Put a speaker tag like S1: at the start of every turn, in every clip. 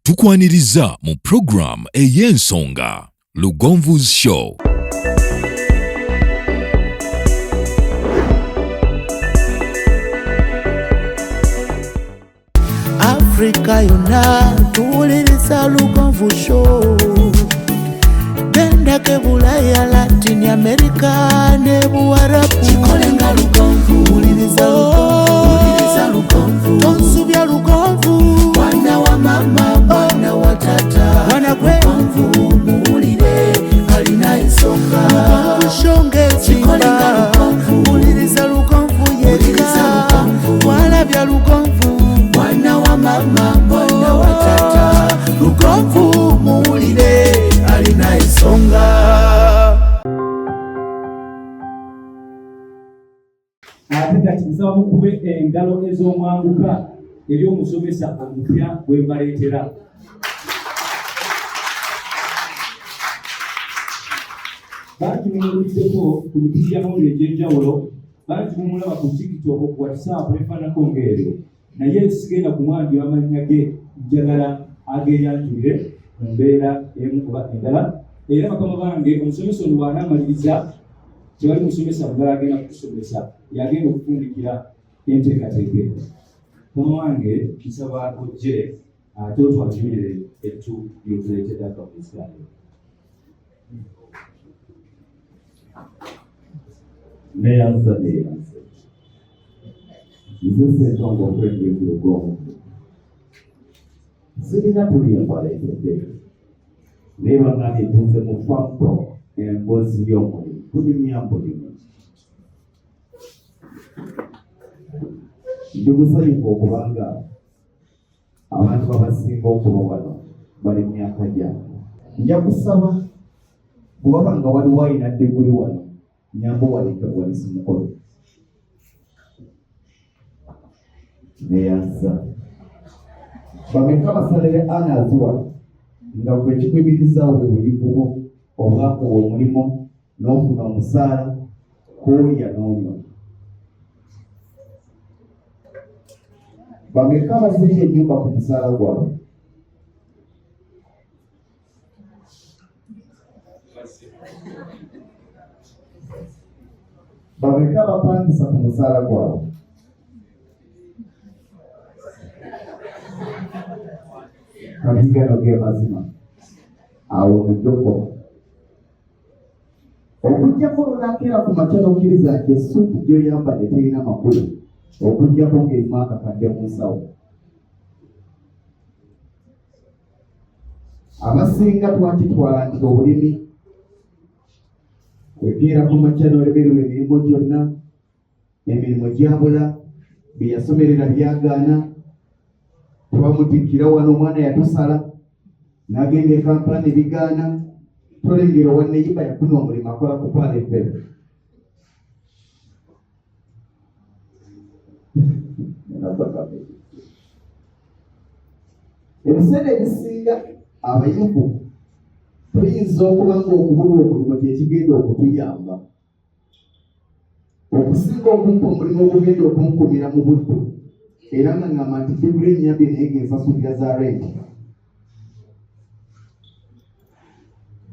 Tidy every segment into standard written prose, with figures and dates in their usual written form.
S1: tukwaniriza mu program ey'ensonga Lugonvu's Show.
S2: Africa yona tuwuliriza Lugonvu Show. Benda ke Bulaya, Latin America ne Buarabu chikolenga Lugonvu. Wuliriza Lugonvu, tonsubya Lugonvu. Mwana wa mama, mwana wa tata, mwana Lugonvu muwulire alina ensonga. Lugonvu shonge chikolenga Lugonvu. Wuliriza Lugonvu yeka, walabya Lugonvu. Mwana wa mama, mwana wa tata, Lugonvu muwulire alina ensonga.
S3: Ate kati nsaba mukube engalo ez'omwanguka eri omusomesa omupya gwe mbaleetera. Bantu mumuliddeko ku mikutu y'amawulire egy'enjawulo, bantu mumulaba ku TikTok, ku WhatsApp n'efaanako ng'eryo, naye sigenda kumwanjula amannya ge, njagala ageeyanjulire mu mbeera emu oba endala. Era bakama bange, omusomesa ono bw'anaamaliriza tewali musomesa mulala agenda kutusomesa, yagenda okufundikira enteekateeka eyo. Mama wange nsaba ojje ate otwajulire ettu ly'otuleetedde akabuuzayo.
S4: Neyanza nze Ssentongo okwengeza Lugonvu. Sirina tulimba leetedde naye bannange ntuuze mu fampo emboozi y'omulimu kulimya mbulimu. Ndi musanyufu okubanga abantu abasinga okuba wano bali mu myaka gyabwe. Nja kusaba bw'oba nga waliwo alina diguli wano, nyamba waleke buwanisa mukolo. Neyanza bameka basalire anaaziwa nga gwe kikwimirizaawo bwe buyivu bwo obwakuwa omulimo n'ofuna omusaala kwolya n'onywa. Bameka bazirya ennyumba ku musaala gwabwe. Bameka bapangisa ku musaala gwabwe. Kabigano ge mazima awo mujoko okujjako olunakera ku makya n'okkiriza nti essuupu gy'oyambadde terina makulu, okujjako ng'erimu akakadde mu nsawo. Abasinga twakitwala nti obulimi kwekeera ku makya n'olemererwa emirimu gyonna, emirimu gyabula, bye yasomerera byagaana. Tubamutikkira wano omwana yatusala n'agenda e Kampala ne bigaana. Tolengera wanneyiba yafuna omulimu akola ku Kwale FM. Ebiseera ebisinga abayimbu tuyinza okuba ng'okubulwa omulimu kyekigenda okutuyamba. Okusinga okumpa omulimu ogugenda okunkumira mu buddu, era nga ngamba nti diguli ennyambye naye ng'ensasulira za renti.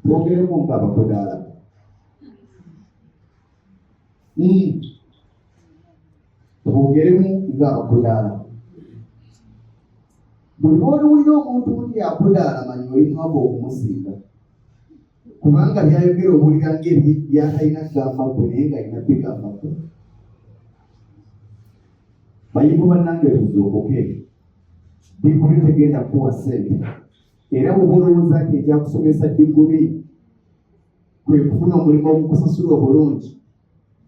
S4: Twogeremu ng'abakudaala. Twogeremu ng'abakudaala. Buli lw'oliwulira omuntu nti akudaala manyi oli mwaba okumusinga. Kubanga byayogera owulira ng'ebyatalina kugamba gwe naye ng'alina bigamba gwe. Bayivu bannange tuzookoke. Diguli tegenda kuwa ssente. Era bw'oba olowooza nti ekyakusomesa diguli kwe kufuna omulimu ogukusasula obulungi,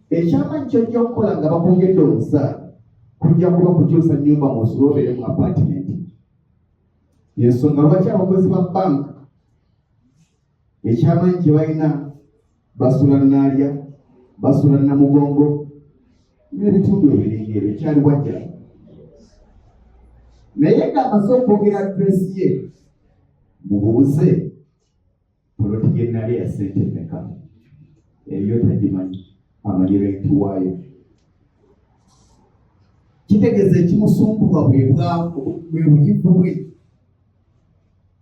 S4: ekyamanyi kyojja okukola nga bakwongedde omusaala kujja kuba kukyusa nnyumba mu osula obeere mu apaatimenti. Y'ensonga lwaki abakozi ba banka ekyamanyi kye balina basula naalya, basula namugongo n'ebitundu ebiringa ebyo ekyali wajja. Naye ng'amaze okwogera adresi ye, mubuuze poloti gye nnali ya ssente mmeka. Eyo tagimanyi, amanyi renti waayo. Kitegeeza ekimusumbuwa bwe buyivu bwe.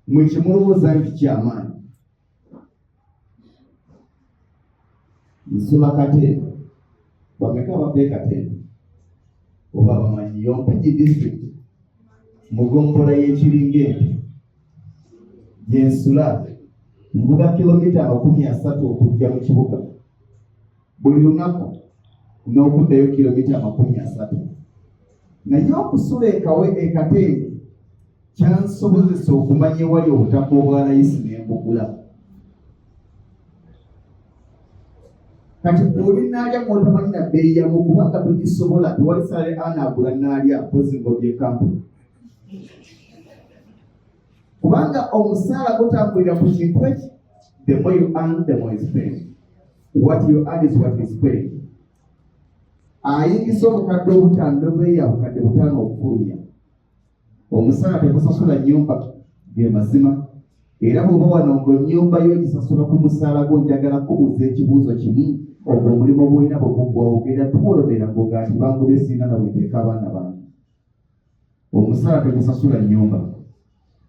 S4: mwekimulowooza nti kyamaanyi. Nsula Katende, bameka abadde Katende oba bamanyi Yompigi district mu ggombolola y'Ekiringenti gye nsula nvuga kilomita 30 okujja mu kibuga buli lunaku n'okuddayo kilomita 30. Naye okusula e Katende kyansobozesa okumanya ewali obutaka obwa layisi n'embugula. Kati oli naalya mw'otamanyi na bbeeyi yamu kubanga tugisobola tewali salary anaagula naalya mpozi ngobye kampuni. Kubanga omusaala gutambulira ku kintu eki, the more you earn, the more is paid. What you earn is what is paid. Ayingisa obukadde obutaano n'obeeya obukadde 5 okufulumya. Omusaala tegusasula nnyumba ge mazima. Era bw'oba wano ng'ennyumba yo gisasula ku musaala gwo, njagala kubuuza ekibuuzo kimu. Ogwo omulimu gw'olina bwe guggwawo ogenda tuwolobera ng'oga nti bangobye singa nawe nteeka abaana bange. Omusaala tegusasula nnyumba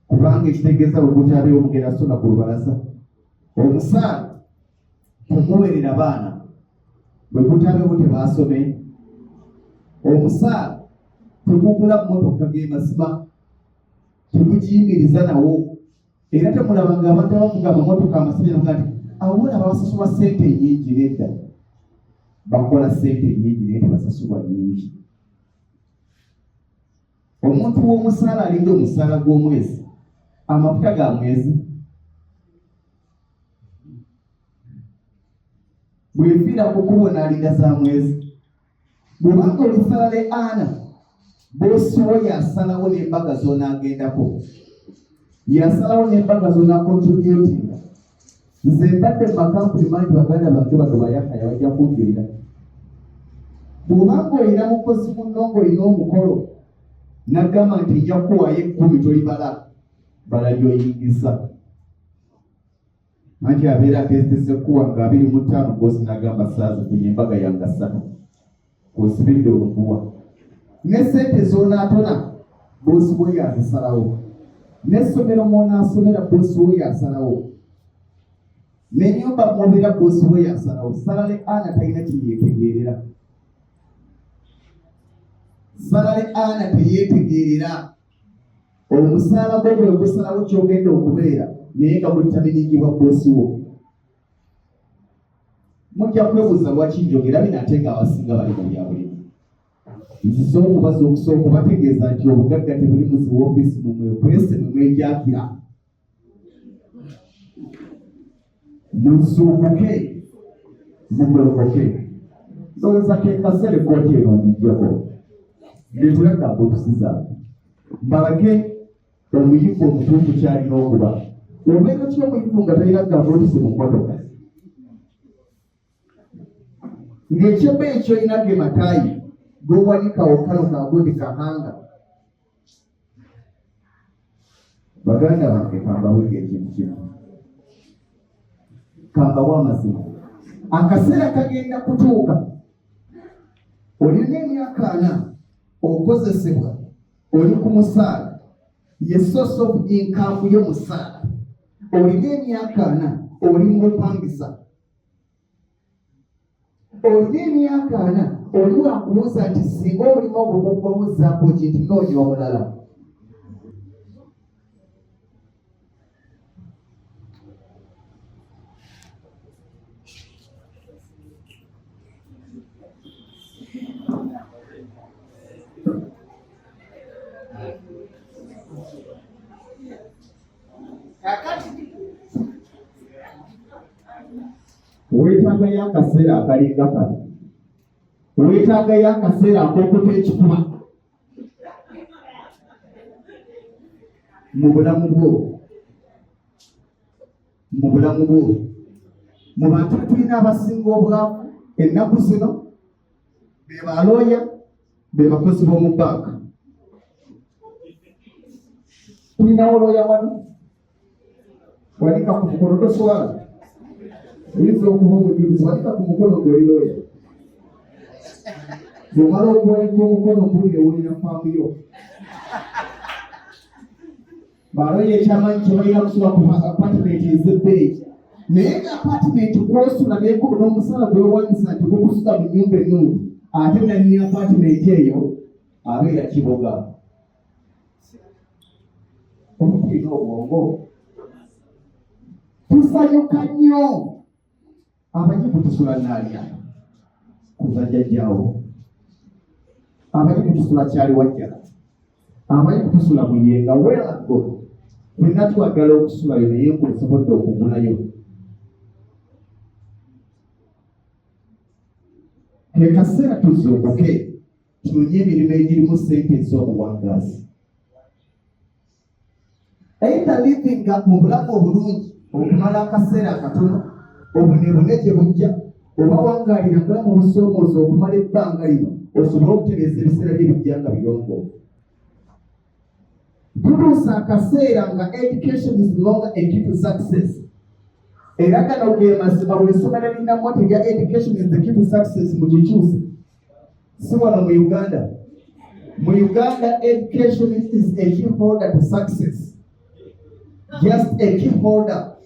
S4: kubanga ekitegeeza bwe gutaabeyo omugenda sona ku lubalaza. Omusaala teguwerera baana bwe gutaabeyo tebaasome. Omusaala tegugula mmotoka ge mazima, tegugiyimiriza nawo. Era temulaba ng'abantu abavuga amamotoka amasanya nti awona basasulwa ssente nnyingi. Nedda, bakola ssente nnyingi naye tebasasulwa nnyingi. Omuntu w'omusaala alinda omusaala gw'omwezi, amafuta ga mwezi. Bwefiira ku kubona alinda za mwezi. Bw'obanga oli salary earner, boosi wo yasalawo n'embaga z'onaagendako, yasalawo n'embaga z'onaakontributinga. Nze mbadde mu makampuni mangi baganda bange bano bayakaya bajja kunjulira. Bw'obanga olina mukozi munno ng'olina omukolo n'agamba nti nja kuwaayo 10 tolibala, bala gy'oyingiza. Anti abeera ateesese kuwa nga 25 boosi n'agamba saazi kunye embaga yange 3 kwosibidde olubuwa. Ne ssente z'onaatona boosi bwe yazisalawo. N'essomero mw'onaasomera boosi bwe yasalawo. N'ennyumba mw'obeera boosi bwe yasalawo. Salary earner talina kyeyeetegeerera. Salary earner teyeetegeerera. Omusaala gwo bwe gusalawo ky'ogenda okubeera naye nga gutamanyikibwa boosi wo. Mujja kwebuuza lwaki njogera bino ate ng'abasinga bali mu byabulimi. Nzize okubaza okusooka okubategeeza nti obugagga tebuli mu zi woofiisi mumwe, kwese mumwejakira. Muzuukuke, mugolokoke. Ndowooza ke kaseera ekkooti eno ndijjako. Ndetulaga mbutusiza. Mbalage omuyivu omutuufu kyalina okuba. Obeera ki omuyivu nga talina gavotisi mu mmotoka? Ng'ekyembe ekyolina ge mataayi g'owanikawo kano kagundi kahanga. Baganda bange kambawulira ekintu kimu. Kambawa amazima. Akaseera kagenda kutuuka. Olina emyaka 4 okozesebwa, oli ku musaala, ye source of income y'omusaala. Olina emyaka 4 oli mu bupangisa. Olina emyaka 4 oli wakubuuza nti singa omulimu ogwo gugwabuzaako kinti noonya omulala. Weetagayo akaseera akalinga kano. Weetagayo akaseera ak'okuta ekifuba mu bulamu bwo. Mu bantu tulina abasinga obwavu ennaku zino be balooya, be bakozi b'omu bbanka. Tulinawo looya wano, wanika ku mukono toswala. Oyinza okuba omujulizi, wanika ku mukono gw'oli looya. Bw'omala okuwanika omukono mpulire olina faamu yo. baloye ekyamaanyi kyebalina kusula ku apartment ez'ebbeeyi naye nga apartment kwosula n'omusala gwewanyisa nti gukusula mu nnyumba ennungi ate nannyini apartment eyo abeera kiboga. Omutulina obwongo tusanyuka nnyo abaji kutusula naalya kuva jjajjaawo, abaji kutusula kyali wajjala, abaji kutusula muyenga welago tulina twagala okusulayo naye nkusobodde okugulayo. Ke kaseera tuzuukuke tunonye emirimu egirimu ssente ez'obuwangazi. Either living mu bulamu obulungi okumala akaseera akatono obunebune gye bujja oba wangaalira bulamu obusoomooza okumala ebbanga lino osobole okutereeza ebiseera by'ebijja nga birongoofu. Tutuusa akaseera nga education is no longer a key to success. Era gano ge mazima buli ssomero lirina mmoto erya education is the key to success mu kikyuse. Si wano mu Uganda. Mu Uganda education is a key holder to success. Just a key holder.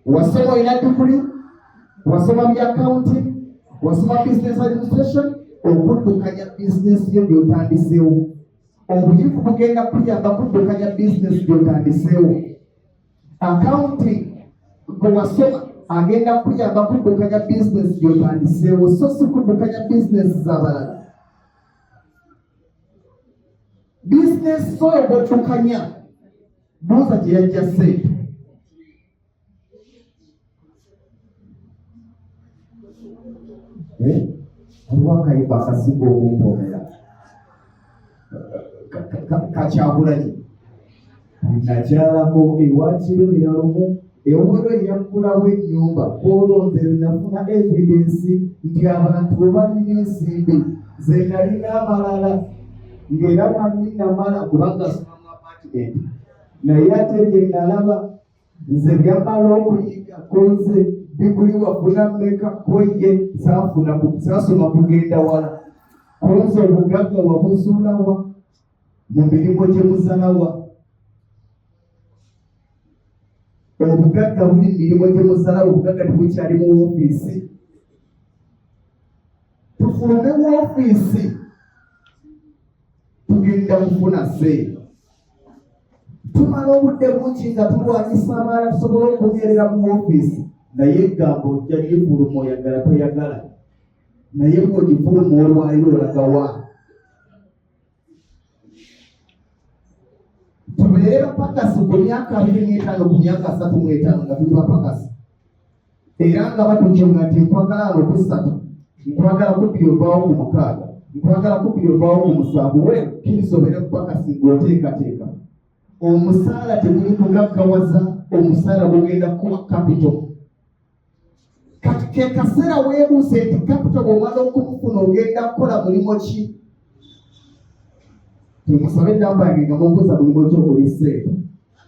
S4: Wasoma olina degree, wasoma bya accounting, wasoma business administration, okuddukanya business yo gy'otandiseewo. Obuyivu bugenda kuyamba kuddukanya business gy'otandiseewo. Accounting gwe wasoma agenda kuyamba kuddukanya business gy'otandiseewo, so si kuddukanya business z'abalala. Business so obuddukanya buuza gye yajja ssente. Waliwo akayimba akasinga okumpoomera Kacyagulanyi. Nakyalako ewakiromera lumu ewolo eyaggulawo ennyumba olonzere nafuna evidence nti abantu bwe balina ensimbi ze nalina amalala ng'era manyi namala kubanga asoma mu apartment naye ate bye nalaba nze byamala okuyiga koze diguli wafuna mmeka koye saasoma kugenda wala koze obugagga wabuzuulawa mu mirimu gye muzalawa. Obugagga buli mirimu gye muzalawa, obugagga tebukyali mu woofiisi. Tufulume mu woofiisi tugenda kufuna ssente. Tumala obudde bungi nga tulwanyisa abaala tusobole okunyerera mu woofiisi naye eggambo ojja gifuluma oyagala toyagala naye ng'ogifuluma olwaliro olaga wa. Tubeere bapakasi ku myaka 25 ku myaka 35 nga tuli bapakasi era nga batujonga nti nkwagala alokusatu nkwagala kubbiri ovaawo ku 6 nkwagala kubbiri ovaawo ku 7 we kirisobere kupakasi ng'oteekateeka. Omusaala teguli kugaggawaza, omusaala gugenda kuwa capital. Kati ke kaseera weebuuse nti capital bw'omala okumufuna ogenda kukola mulimo ki? Temusabe ennamba yange nga mumbuuza mulimo ki okuli ssente.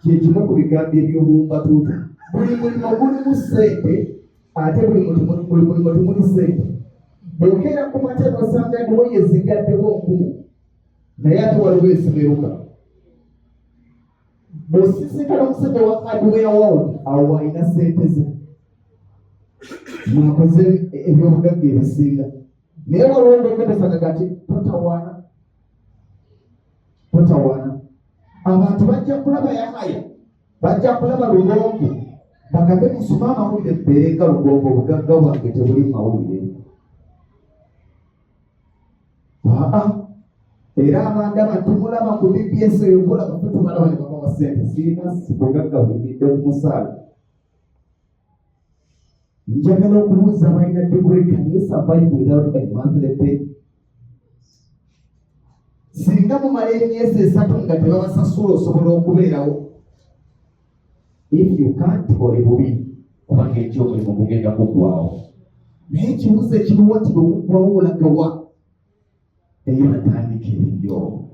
S4: Kye kimu ku bigambo eby'obumbatuutu. Buli mulimo gulimu ssente ate buli mulimo temuli ssente. Bw'okeera ku mate n'osanga ndiwo yezigaddewo nkumu naye ate waliwo esimeruka. Bw'osisinkana omusajja wa hardware world awo alina ssente ze. Mwakoze ebyobugagga ebisinga naye waliwo ndeketesanaga nti totawaana. Abantu bajja kulaba Yahaya, bajja kulaba Lugonvu bagambe musoma amawulire mbeerenga Lugonvu obugagga bwange tebuli mawulire. Era abandaba tumulaba ku BBS eyo kulaba tutumalaba ne babawa ssente sirina bugagga bulidde ku musaala. Njagala okubuuza abalina degree, can you survive without a monthly pay? Singa mumala emyezi 3 nga tebabasasula osobola okubeerawo. If you can't oli bubi kubanga ekyomulimu gugenda kuggwawo. Naye ekibuuzo ekiriwo nti okuggwawo olagawa eyo natandikira nnyo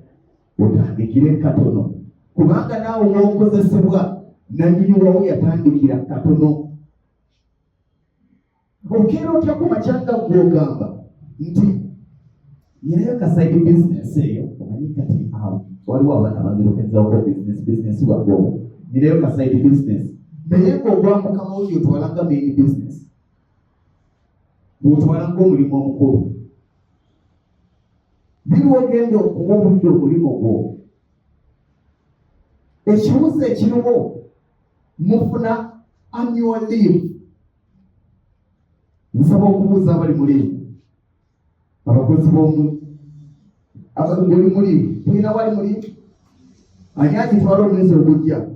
S4: otandikire katono kubanga naawe w'okozesebwa nannyini wawo yatandikira katono. Okeera otya ku makyanga gw'ogamba nti nyinayo kasayidi bizinesi eyo omanyi kati awo waliwo abaana bangerokezaako bizinesi wagwowo nireyo ka side business naye ng'ogwa mukama wo gy'otwalanga main business bw'otwalanga omulimu omukulu biriwo ogenda okuwa obudde omulimu gwo ekibuuzo ekiriwo mufuna annual leave nsaba okubuuza abali mulimu abakozi b'omu abali mulimu tulina wali mulimu ani agitwala omwezi ogujja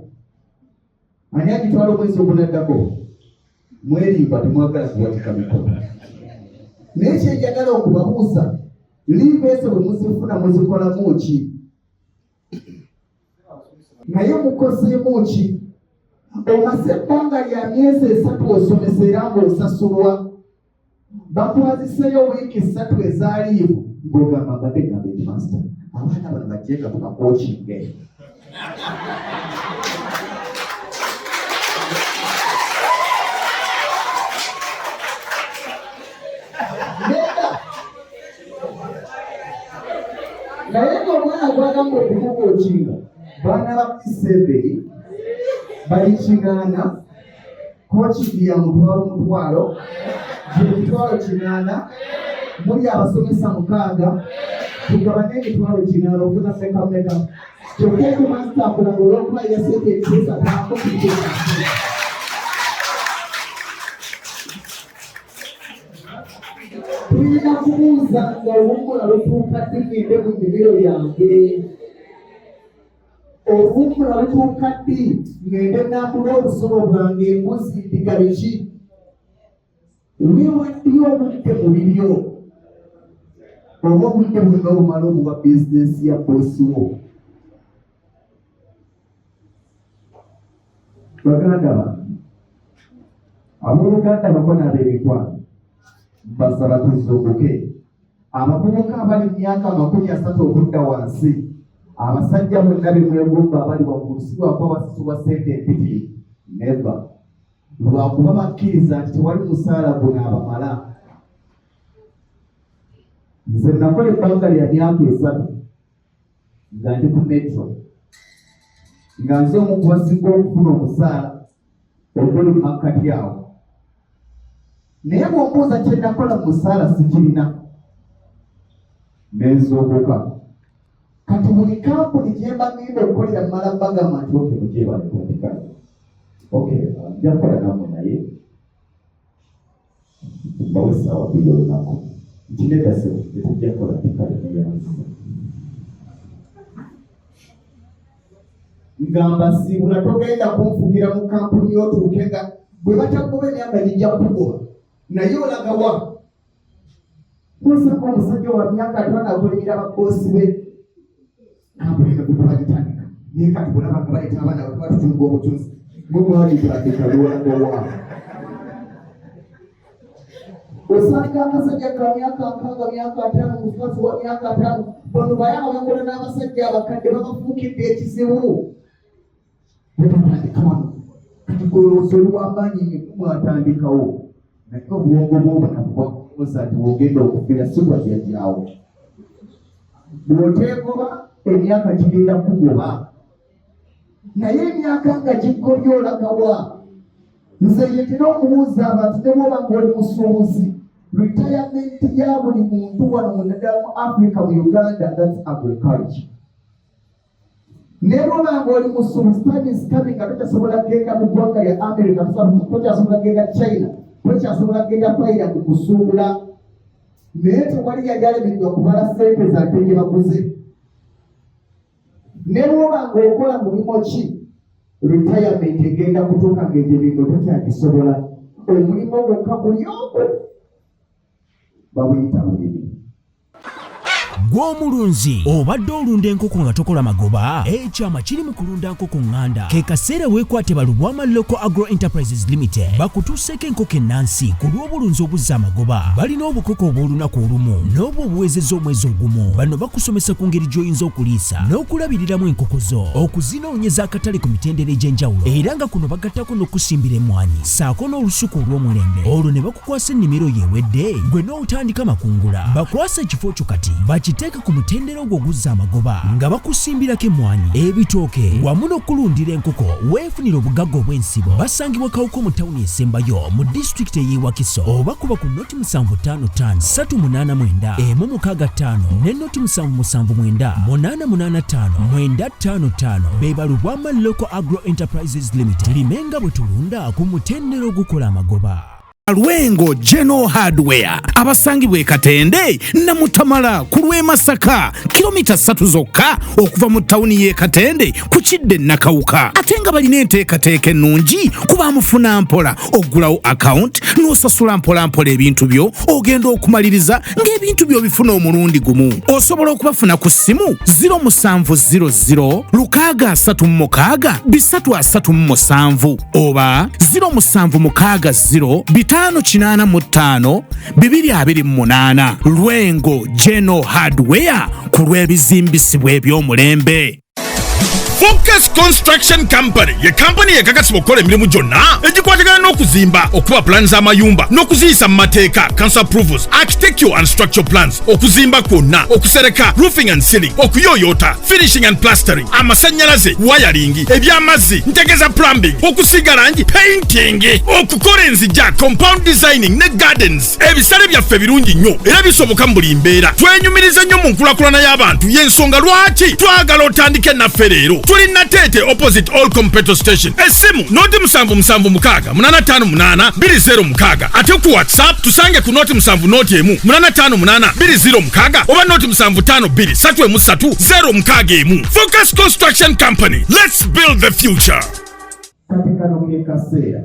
S4: ani agitwala omwezi ogunaddako mwerimba temwagala kuwatika mikono naye kyenjagala okubabuuza liivu ezo bwe muzifuna muzikolamu ki naye mukozeemu ki omaze ebbanga lya myezi 3 osomesa era ng'osasulwa bakwaziseyo wiiki 3 eza liivu ng'ogamba mbadde gamba headmaster abaana bano bajjenga tubakokinge naye ng'omwana gwagamba okukukokinga baana ba P7 bali 8 kokingi ya mutwalo emitwalo 8 muli abasomesa 6 tugabane emitwalo 8 okuna sekameka kyokka okumasita akulanga olwokuba yasente ekisa taako kugeza tulina kubuuza nga oluwummula lutuuka ddi ngende mu nnimiro yange oluwummula lutuuka ddi ngende nakula obusobo bwange embuzi ndiga biki weewaddiyo obudde mu bibyo oba obudde bulina obumala obuwa bizinesi ya boosi wo baganda bange abooluganda bakona ab'emikwano basaba tuzuukuke abavubuka abali mu myaka 30 okudda wansi abasajja bonna bemwegomba abali waggulu si lwakuba basasulwa ssente empitirivu neva lwakuba bakkiriza nti tewali musaala guno abamala nze nakola ebbanga lya myaka 3 nga ndi ku metro nga nze omu kubasinga okufuna omusaala oguli mu makkati awo naye bw'ombuuza kye nakola mu musaala sikirina nenzuukuka kati buli kampuni gye mba ngenda okukolera mmala bagamba nti oke mugyebalikwandikana oke nja kukola nammwe naye mbawe essaawa 2 olunaku nti nedase tetujja kukola pikale neyansi ngamba siibula togenda kunfugira mu kampuni y'otuuke nga bwe batakuba emyaka gijja kugoba naye olagawa kusanga omusajja wa myaka 5 agolimira ababoosi be kampuni nga bwetwagitandika naye kati bulaba nga baleeta abaana bwe tuba tutunga obutuzi bwe mwagitandika lwolagowa osanga akasajja ka myaka 6 myaka 5 mukazi wa myaka 5 bano bayaba bakola n'abasajja abakadde babafuukidde ekizibu bwetutandika wano kati goloosa oluwambanyi mwatandikawo naye obwongo bw'obunafu bwakubuuza nti wogenda okufira sigwa jjajjaawo bw'oteegoba emyaka gigenda kugoba naye emyaka nga giggobye olagawa nze yetera okubuuza abantu ne bwoba ng'oli musuubuzi retirement ya buli muntu wano mu naddala mu Africa mu Uganda that's agriculture ne bwoba ng'oli musuubuzi time is coming nga tokyasobola kgenda mu ggwanga lya America tokyasobola kgenda China tokyasobola kgenda Thailand kusuubula naye tewali yali alemeddwa kubala ssente zate gye baguze ne bwoba ng'okola mulimu ki retirement egenda kutuuka ng'egyo ebintu tokyagisobola omulimu gwokka buli omu babuyita bulimi
S5: gw'omulunzi obadde olunda enkoko nga tokola magoba ekyama kiri mu kulunda nkoko ŋŋanda ke kaseera weekwate balubwama Local Agro Enterprises Limited bakutuuseeko enkoko ennansi ku lw'obulunzi obuzza amagoba balina obukoko obw'olunaku olumu n'obwo obuwezezza omwezi ogumu bano bakusomesa ku ngeri gy'oyinza okuliisa n'okulabiriramu enkoko zo okuzinoonyeza akatale ku mitendera egy'enjawulo era nga kuno bagattako n'okusimbira emmwanyi ssaako n'olusuku olw'omulembe olwo ne bakukwasa ennimiro yeewedde gwe n'otandika makungula bakwasa ekifo kyo kati okuteeka ku mutendera ogwo oguzza amagoba nga bakusimbirako emmwanyi, ebitooke wamu n'okulundira enkoko weefunira obugagga obw'ensibo. Basangibwa Kawuko mu tawuni esembayo mu disitulikiti ey'e Wakiso, oba kuba ku noti 755 389 165 ne noti 779 885 955. Be Balubwama Local Agro Enterprises Limited. Limenga bwe tulunda ku mutendera ogukola amagoba.
S6: Lwengo General Hardware abasangibwa e Katende na Mutamala ku lw'e Masaka, kilomita 3 zokka okuva mu tawuni y'e Katende ku Kidde Nakawuka. Ate nga balina enteekateeka ennungi kuba mufuna mpola oggulawo account n'osasula mpola ebintu byo ogenda okumaliriza ng'ebintu byo bifuna omulundi gumu. Osobola okubafuna ku ssimu 0700 636 337 oba 0760 585 228. Lwengo General Hardware ku lw'ebizimbisibwa eby'omulembe.
S7: Focus Construction Company ye company yekakasibwa okukola emirimu gyonna egikwatagana n'okuzimba, okuba plans z'amayumba n'okuziyisa mu mateeka, council approvals, architectural and structural plans, okuzimba kwonna, okusereka, roofing and ceiling, okuyoyota, finishing and plastering, amasannyalaze, wiring, eby'amazzi, ntegeza plumbing, okusiiga langi, painting, okukola enzijja, compound designing ne gardens. Ebisale byaffe birungi nnyo era bisoboka mu buli mbeera. Twenyumiriza nnyo mu nkulakulana y'abantu, y'ensonga lwaki twagala otandike naffe leero. Tulina Tete opposite Allcom petrol station. Esimu noti 776 858 206. Ate ku WhatsApp tusange ku noti 7 noti 1 858 206 oba noti 752 313 061. Focus Construction Company. Let's build the future.
S4: Katikano ke kaseera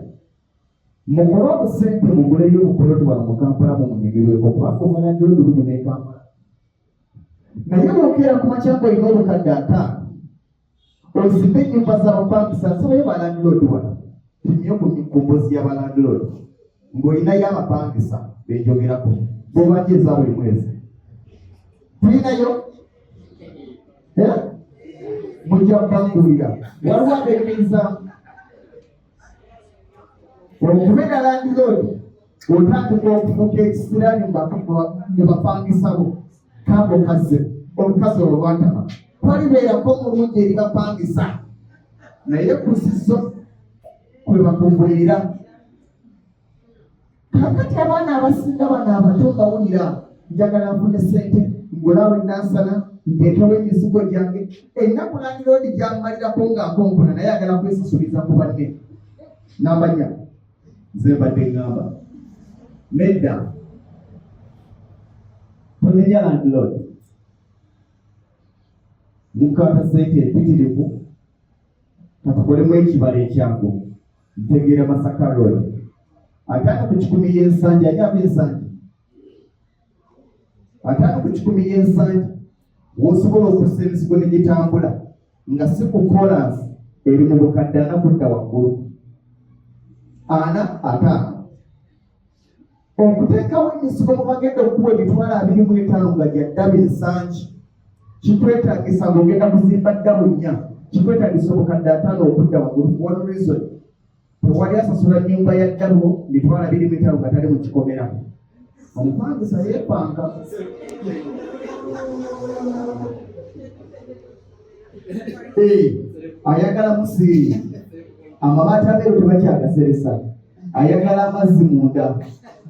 S4: mukolo obusente muguleyo obukolotwala mu Kampala mu munyigirwe okubakomana ndulu ne Kampala. Naye okera ku makyambo ino obukadde ataano ozibe nyumba z'abapangisa nsoboye balandlord timyo ku mikombozi y'abalandlord ng'olina y'abapangisa benjogerako bw'obageza buli mwezi tulinayo mujja kubangulira waliwo abekiriza okubeera landlord otandika okufuka ekisirani ne bapangisabo kabo kaze omukazi olwatama twalibeerako mulungi eri bapangisa naye kusizo kwe bakumbulira. Kakati abaana abasinga bano abato bawulira njagala nfune ssente ngolawe nansana nteekewo emizigo gyange ennaku landlord gyammalirako ng'akonkona naye agala kwesasuliza ku banne n'abanya nze mbadde ngamba nedda tonenya landlord mukata sente empitirivu katukolemu ekibala ekyangu ntegeera Masaka Road ataano ku 10 y'ensanja anyaba ensanja ataano ku 10 y'ensanja w'osobola okussa emizigo ne gitambula nga si ku kolansi eri mu bukadde 4 kudda waggulu 45 okuteekawo emisigo mu bagenda okuwa emitwalo 25 nga gyaddaba ensangi kikwetaagisa ng'ogenda kuzimba ddamu 4 kikwetaagisa obukadde 5 okudda waggulu. For one reason tewali asasula nnyumba ya ddamu mitwalo 25 nga tali mu kikomera. Omupangisa yeepanga ayagala musiiri amabaati ameeru tebakyagaseresa, ayagala amazzi munda,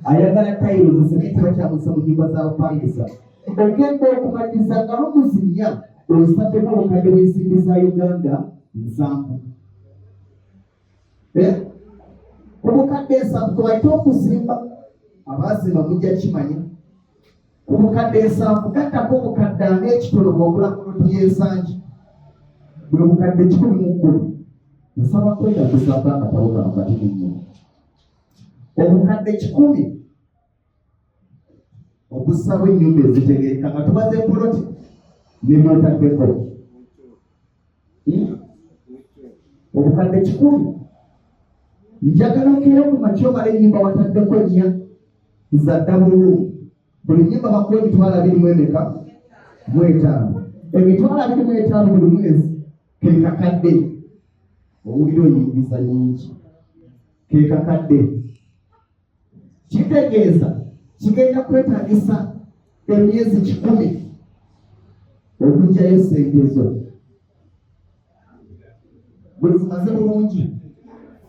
S4: ayagala tayiro zisementi bakyamusa mu nnyumba z'abapangisa. Ogenda okumaliriza nga lumuzinya osaddemu obukadde bw'ensimbi za Uganda 7. Obukadde 7 tubaite okuzimba abaazimba mujja kimanya. Ku bukadde 7 gattako obukadde 4 ekitono bw'ogula ku noti y'ensangi bwe bukadde 11. Nsaba kwetaagisa akatabo kano kati nnyo. Obukadde 10 obusaba ennyumba ezitegeeka nga tubaze poloti ne byotaddeko obukadde 10. Njagala okeera ku makyo mala ennyumba wataddeko 4 za ddabulu. Buli nnyumba bakuwa emitwalo 25 emitwalo 25 buli mwezi ke kakadde. Owulira onyingiza nyingi ke kakadde kitegeeza kigenda kwetaagisa emyezi 10 okujjayo ssente zo bwe zimaze bulungi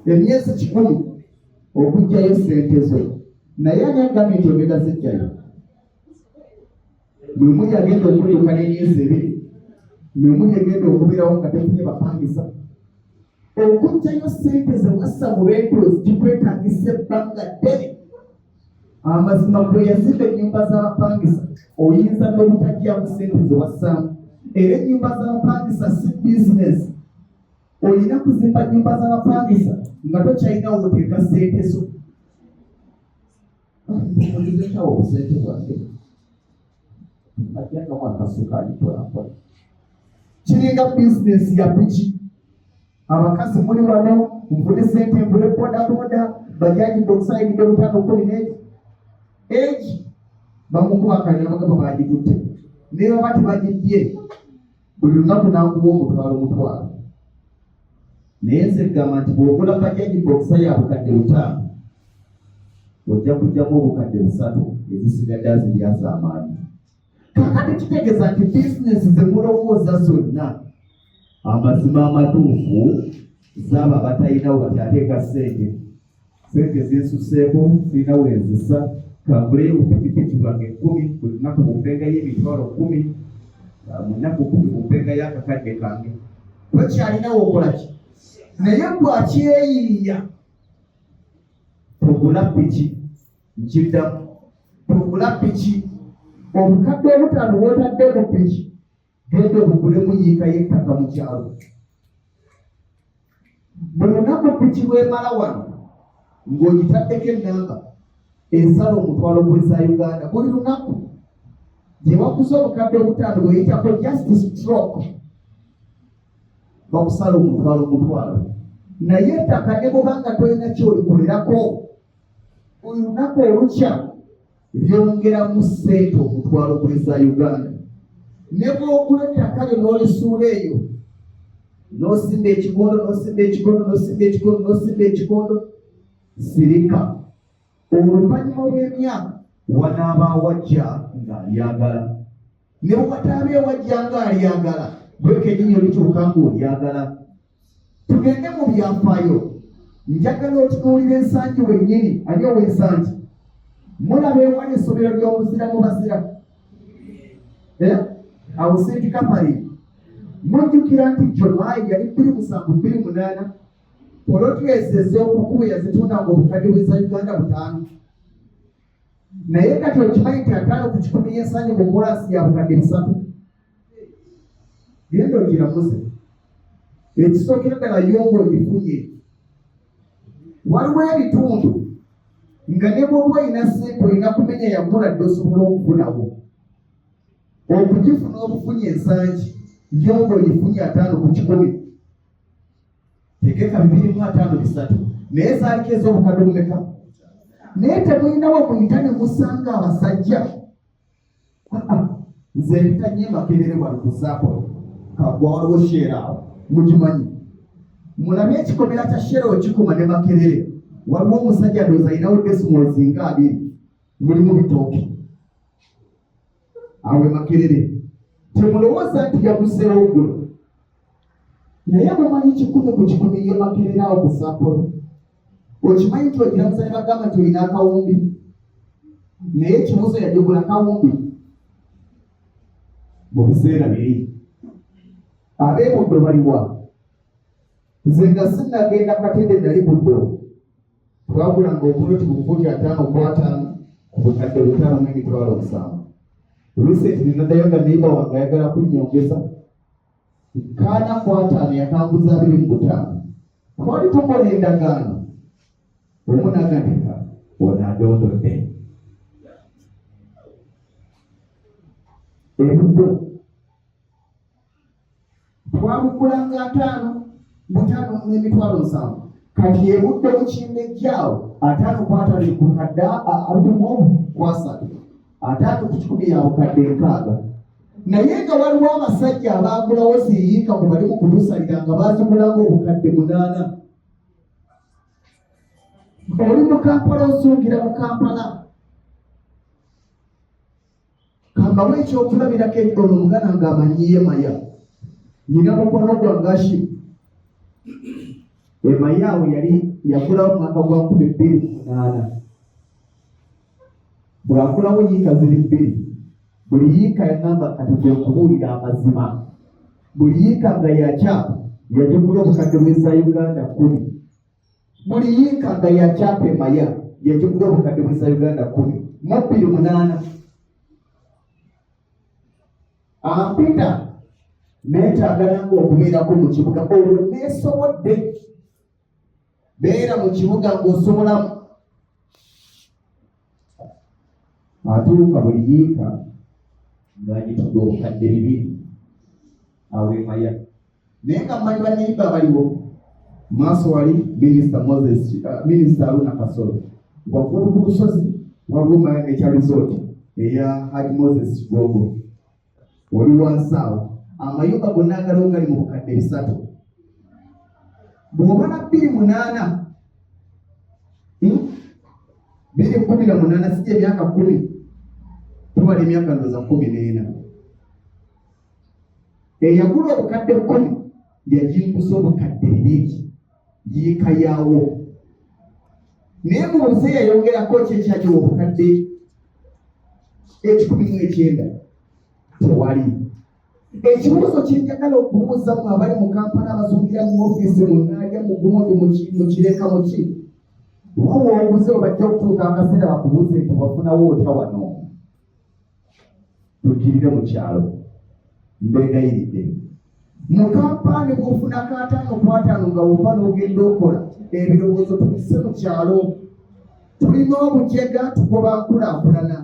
S4: emyezi 10 okujjayo ssente zo naye ani agambye nti ogenda zijjayo mwe muli agenda okudduka n'emyezi 2 mwe muli agenda okubeerawo nga tefunye bapangisa okujjayo ssente ze wassa mu rentos kikwetagisa ebbanga ddene amazima bwe yazimba ennyumba z'abapangisa oyinza n'obutajjamu ssente ze wassaamu era ennyumba z'abapangisa si bizinesi olina kuzimba nnyumba z'abapangisa nga tokyalinawo oteeka ssente zo ozizekyawo obusente bwange ajjangamu akasukaali tolakola kiringa bizinesi ya piki abakazi muli wano nfune ssente mbule bodaboda bajaji bokusayidde 5 egi bamukuba akalina bagamba bagitutte naye baba tebagijje buli lunaku nankuba omutwalo naye nze gamba nti bw'ogula bajaji bokisa ya bukadde 5 ojja kujjamu obukadde 3 ezisigadde aziryaza amaanyi kakati kitegeeza nti bizinesi zemulowooza zonna amazima amatuufu zaaba batalinawo bati ateeka ssente zinsuseeko sirina wenzisa kangule obupikipiki bwange 10 buli lunaku bumpengayo emitwalo 10 mu nnaku 10 bumpengayo akakadde kange wekyalinawo okolaki naye bwakyeyiiya tugula piki nkiddamu tugula piki obukadde 5 wotadde mu piki genda obugulemu yiika y'ettaka mu kyalo buli lunaku piki lwemala wano ng'ogitaddeko ennamba ensala omutwalo gw'eza Uganda buli lunaku gye bakuza obukadde 5 bweyitako just stroke bakusala omutwalo naye ettaka ne bwobanga tolina kyolikolerako buli lunaku olukya lyongeramu ssente omutwalo gw'eza Uganda ne bw'ogula ettaka lyo n'olisuula eyo n'osimba ekikondo sirika oluvannyuma lw'emyaka wanaaba wajja ng'alyagala ne bw'wataaba ewajja ng'alyagala bweka erinnya olituuka ng'olyagala tugende mu byafaayo njagala otunuulira ensangi wennyini ani ow'ensangi mulaba ewali essomero ly'omuzira mu bazira awo St. Catherine mujjukira nti July yali 27-28 polotwesi ez'okukuba yazitunda ng'obukadde bw'eza Uganda 5 naye kati okimanyi nti 5 ku 10 y'ensangi mu kolansi ya bukadde 3 genda ogiramuze ekisookera ddala yongo ogifunye waliwo ebitundu nga ne bw'oba olina ssente olina kumenya yagula dde osobola okufunawo okugifuna obufunye ensangi yongo ogifunye 5 ku 10 tegeka 2.5 naye zaaliko ez'obukadde omumeka naye temulinawo muyita ne musanga abasajja nze ntanye Makerere wali ku Saapolo kagwa waliwo sheera awo mugimanyi mulabe ekikomera kya sheera wekikuma ne Makerere waliwo omusajja ndowooza alinawo desimals nga 2 mulimu bitooke awe Makerere temulowooza nti yaguseewo oggulo naye mumanyi 10 ku 10 ye Makerere awo ku Saapolo okimanyi nti ogiramusa ne bagamba nti olina akawumbi naye ekibuuzo yajogula kawumbi mu biseera biri ab'ebuddo baliwa nze nga sinnagenda Katende nali buddo twagulanga obuloti mu 5 ku bukadde 5.7 Lucette ninaddayo nga neiba wange ayagala kunnyongeza kaana ku 5 yakanguza 2.5 twali tukola endagaano omunagandika onaadondodde ebuddo twabugulanga 5.7 kati ebuddo mukimbejjaawo 5 ku kadde 23 5 ku 10 yawo kadde 6 naye nga waliwo abasajja abaagulawo ziyiika ku bali mu kutusalira nga baazigulanga obukadde 8 oli mu Kampala osungira mu Kampala kambawe ekyokulabirako ono omugana ng'amanyiye Maya nyina mukono gwangashi Maya awo yali yakulawo mu mwaka gwa 2008 bw'akulawo yiika ziri 2 buli yiika yagamba kati gwe kubuulira amazima buli yiika nga yakyapa yagigula obukadde bw'eza Uganda 10 buli yiika nga yakyapa Maya yagigula obukadde bw'eza Uganda 10 mu 2008 ampita neetaagananga okubeerako mu kibuga olwo neesobodde beera mu kibuga ng'osobolamu atuuka buli yiika ng'agitudde obukadde 2 awo Maya naye nga mmanyi banneyiba baliwo maaso wali minisita Aruna Kasolo waggulu ku lusozi waliwo Maya Nature Resort eya Haji Moses Gogo oli wansi awo amayumba gonna agaliwo gali mu bukadde 3 bw'obala 2008 2018 sijja emyaka 10 tubala emyaka ndooza 14 eyagula obukadde 10 yajimbusa obukadde 2 yiika yaawo naye mu buze yayongerako kyekyajo obukadde 19 tewali ekibuuzo kyenjagala okubuuza mu abali mu Kampala abazungira mu ofiisi munaja mu gumondi mu kireka muki wawo obuze obajja okutuuka akaseera bakubuuze nti wafunawo otya wano tukirire mu kyalo mbegayiridde mu Kampala ne bw'ofuna k'ataano ku ataano nga wova n'ogenda okola ebirowoozo tubisse mu kyalo tulina obujega tugoba nkulaakulana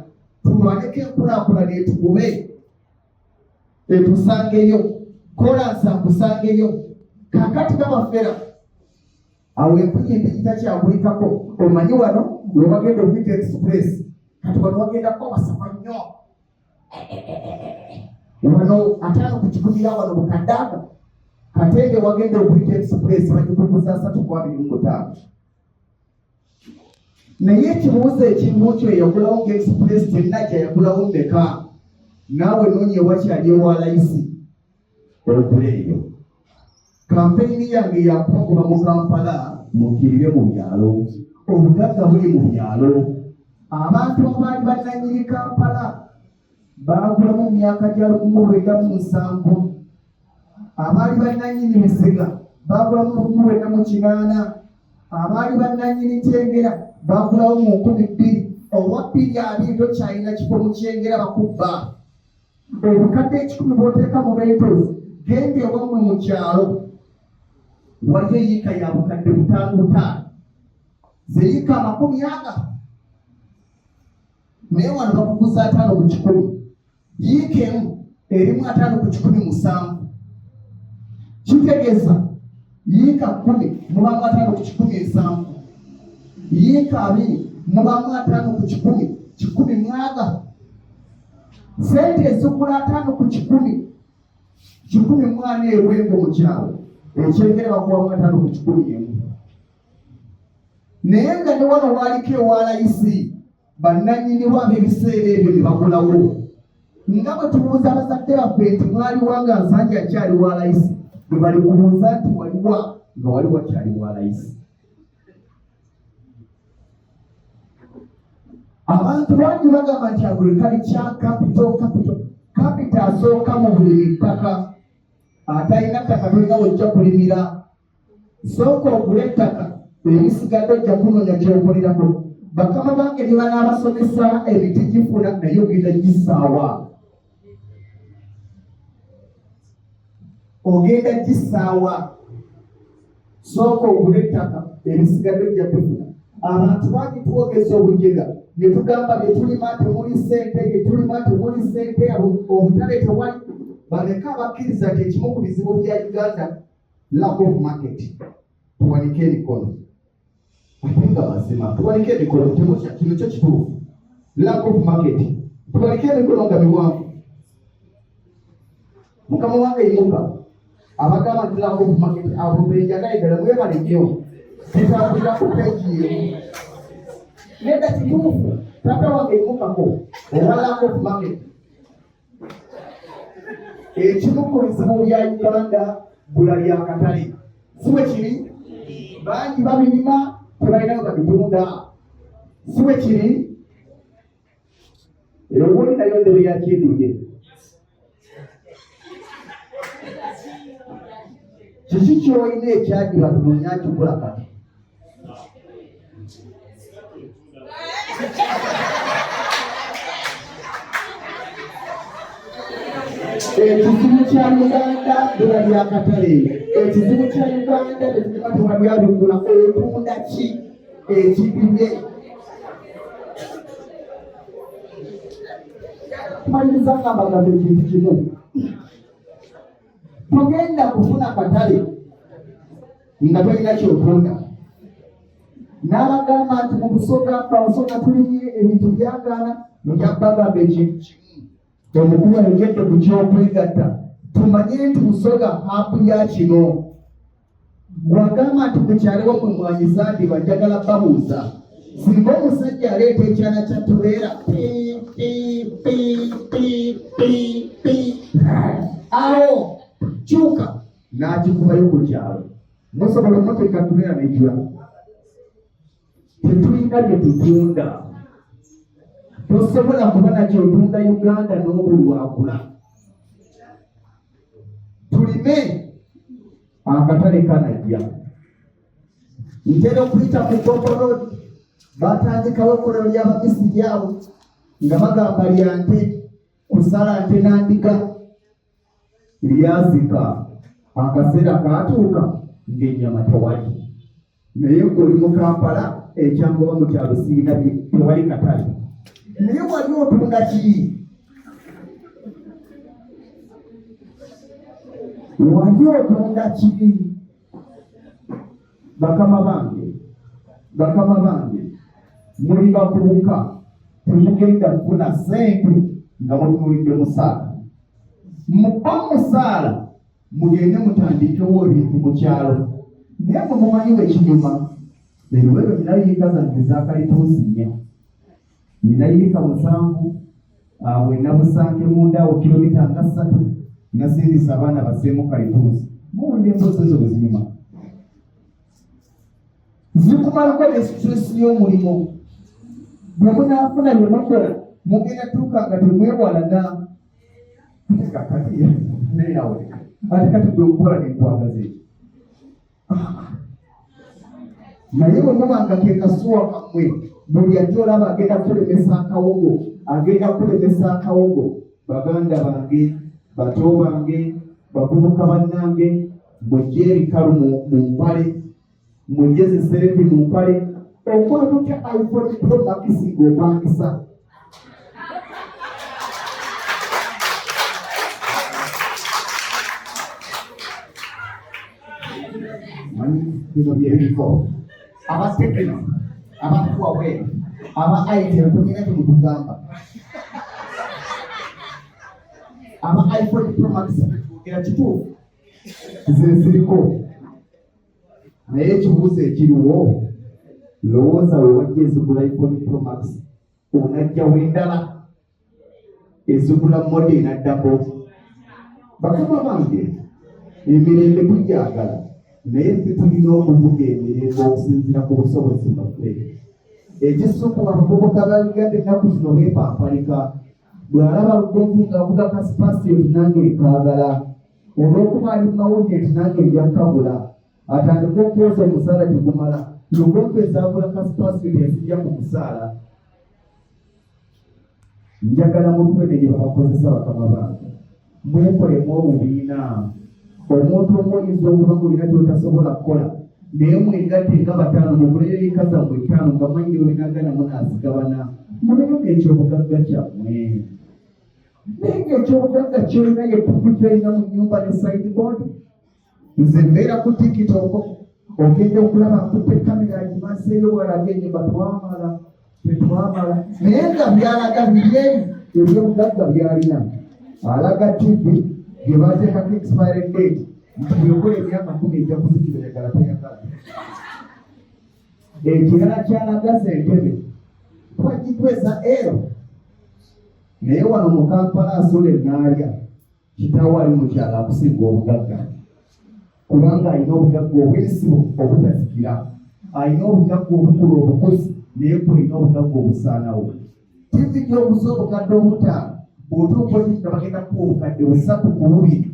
S4: tulwaneko enkulaakulana etugobe etusangeyo kolansi akusangeyo kakati kabafera awo empuyimbi gitakyakulikako omanyi wano wewagenda okuyita express kati wano wagendako wasaba nnyo wano ataano ku kikumira wano bukadaaga katende wagenda okuyita express bagikukuza 3.25 naye ekibuuzo ekimu kyo yagulawo nga express tennaja yagulawo mmeka naawe noonya ewakyali ewa layisi ogula eyo kampeyini yange yakubagoba mu Kampala mukirire mu byalo obugagga buli mu byalo abantu abaali bannanyini Kampala baagulamu mu myaka gya 1997 abaali bannanyini Misega baagulamu 1998 abaali bannanyini Kyengera baagulawo mu 2000 owa 2 tokyalina kifo mu Kyengera bakubba obukadde 10 bw'oteeka mu bentozi genda ewammwe mu kyalo waliyo yiika ya bukadde 5 ze yiika 40 naye wano bakuguza 5 ku 10 yiika emu erimu 5 ku 10 kitegeeza yiika 10 mubamu 5 ku 10 yiika 2 mubamu 5 ku 10 mwaga sente ezigula 5 ku 10 mwana ewengo mu kyalo ekyengera bakuwamu 5 ku 10 naye nga ne wano waaliko ewa layisi bannanyini wabo ebiseera ebyo ne bagulawo nga bwe tubuuza abazadde baffe nti mwaliwa nga nsanja akyali wa layisi bwe bali kubuuza nti waliwa nga wali wakyali wa layisi abantu bangi bagamba nti agriculture capital asooka mu buli ttaka atalina ttaka tolina wojja kulimira sooka ogula ettaka ebisigadde ojja kunoonya kyokulirako bakama bange ne banaabasomesa ebiti gifuna naye ogenda gisaawa sooka ogula ettaka ebisigadde ojja kufuna abantu bangi twogeza obujega ne tugamba byetulima temuli ssente obutale tewali baleka abakkiriza nti ekimu ku bizibu bya Uganda lack of market tuwanike emikono ate nga mazima tuwanike emikono kino kyo kituufu lack of market tuwanike emikono nga miwanvu mukama wange yimuka abagamba nti lack of market abo benjagaye ddala mwebale nnyo kitambulira ku peegi yemu nedda kituufu tata wange yimukako owa lack of market ekimu ku bizibu bya Uganda bbula lya katale siwe kiri bangi babirima tebalinayo babitunda siwe kiri ewoli nayo ndebe yakyedulye kiki kyolina ekyagira tunoonya kigula kati ekizibu kya Uganda bbula lya katale ekizibu kya Uganda tetumatuma byabigula otunda ki ekibibye tumaliriza ngambagamba ekintu kimu togenda kufuna katale nga tolina kyotunda n'abagamba nti mu Busoga tulimye ebintu byagaana njabbagamba ekintu kimu omukulu ayogedde ku kyokwegatta tumanye nti Busoga hapu ya kino bwagamba nti kukyaliwo mwe mwanyiza ndi bajagala babuuza singa omusajja aleeta ekyana kya tubeera awo kyuka n'akikubayo ku kyalo musobola omuteeka tubeera nejula tetulina bye tutunda tosobola kuba nakyotunda Uganda n'obulwakula tulime akatale kanajja ntera okuyita ku Kokorodi batandikawo ekkolero ly'abamisi lyabo nga bagamba lyante kusala nte nandiga lyazika akaseera katuuka ng'ennyama tewali naye ng'oli mu Kampala ekyangoba mu kyalo siina tewali katale naye wali otunda ki wali otunda ki bakama bange muli bakubuka temugenda kufuna sente nga mutunulidde musaala muba musaala mugende mutandikewo ebintu mu kyalo naye mwe mumanyiwo ekinyuma ebiwero ninayiika zange zakalituusi nnya ninayiika 7 awe nabusange mundawo kilomita nga 3 nasindisa abaana baseemu kalituusi muwulira emboozi ezo bwe zinyuma zikumalako stress y'omulimu bwe munaafuna bye mukola mugenda tuuka nga temwewalana kati neyawe ate kati gwe nkola nenkwagaze naye bwe muba nga ke kasuwa kammwe buli ate olaba agenda kulemesa akawogo baganda bange bato bange bavubuka bannange mujje ebikalu mu mpale mujje ziserevi mu mpale okola tutya iPhone Pro Max ng'opangisa bino byebifo abatekino abakuwawe aba item tumina temutugamba aba iPhone Pro Max era kituufu ziriko naye ekibuuzo ekiriwo lowooza we wajja ezigula iPhone Pro Max onajjawo endala ezigula mode enaddako bakama bange emirembe tujagala naye tulina okuvuga emirembe okusinziira ku busobozi bwaffe ekisooka abavubuka ba Uganda ennaku zino beepampalika bw'alaba lugonvu ng'avuga kasipasiti nti nange nkaagala olw'okuba ali mu mawulire nti nange njakabula atandika okwoza omusaala tegumala lugonvu ezaagula kasipasiti ezijja ku musaala njagala mutwene gye babakozesa bakama bange mwekolemu obubiina omuntu omuyinza okuba mulina kyotasobola kukola naye mwegatte nga 5 muguleyo eka zammwe 5 nga manyire wenagana munaazigabana muleyo n'ekyobugagga kyammwe naye ng'ekyobugagga kyolina ye pupiti erina mu nnyumba ne sideboard nze mbeera ku tikitoko ogenda okulaba nkutte kamera agimaseeyo walaga enyumba tetwamala naye nga byalaga biryeri ebyobugagga byalina alaga TV gye bateekako expired date nti byokola emyaka 10 ejja kuzikira yagala teyagala ekirala kyalagaza entebe twagitweza ero naye wano mu Kampala asole naalya kitaawe ali mu kyalo akusinga obugagga kubanga alina obugagga obw'ensibo obutazikira, alina obugagga obukulu obukozi naye kulina obugagga obusaanawo. Tivijja obusa obukadde obutaano otuuka nga bagenda kuba obukadde 3 ku 2.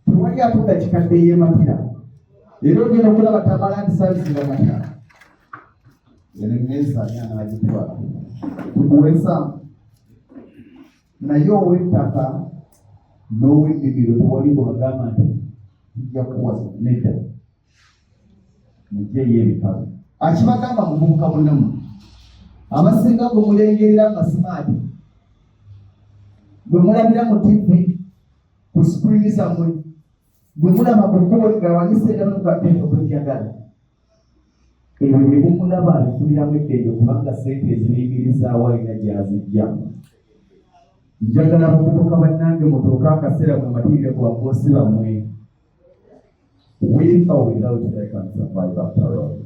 S4: Tewali atuuka kikadde yeematira. Era ogenda okulaba Tamala Service nga matala. Eno emmeeza n'agitwala. Tukuwesa naye ow'ettaka n'ow'ennimiro tewali bwagamba nti tujja kuwasa nedda. Mujjeyo ebikalu. Akibagamba muvubuka munnamu. Abasinga bwe mulengerera masimaati. Bwe mulabira mu TV ku sikulini zammwe. Bwe mulaba ku kkubo nga waniseera n'okugatenda okwejagala. Ebyo bwe mumulaba abifuliramu eddeeyo kubanga ssente eziyimirizaawo alina gy'azijja. Njagala abavubuka bannange mutuuke akaseera mwe matirire ku babosi bammwe. With or without I can survive after all.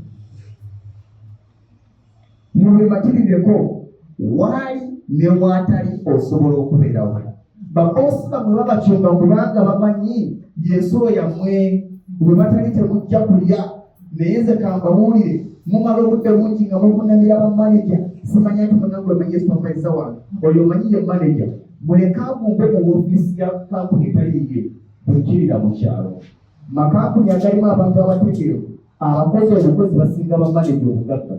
S4: Mwe matirireko waali ne waatali osobola okubeerawo. Babosi bamwe babakyonga kubanga bamanyi Yesu yammwe bwe batali temujja kulya naye nze kambabuulire mumala obudde bungi nga muvunamira bamaneja simanya nti munange emanyi Yesu afaiza wange oyo omanyi ye maneja muleka agumbe mu ofiisi ya kampuni etaliiye bwekirira mu kyalo. Makampuni agalimu abantu abategeero abakozi obukozi basinga bamaneja obugagga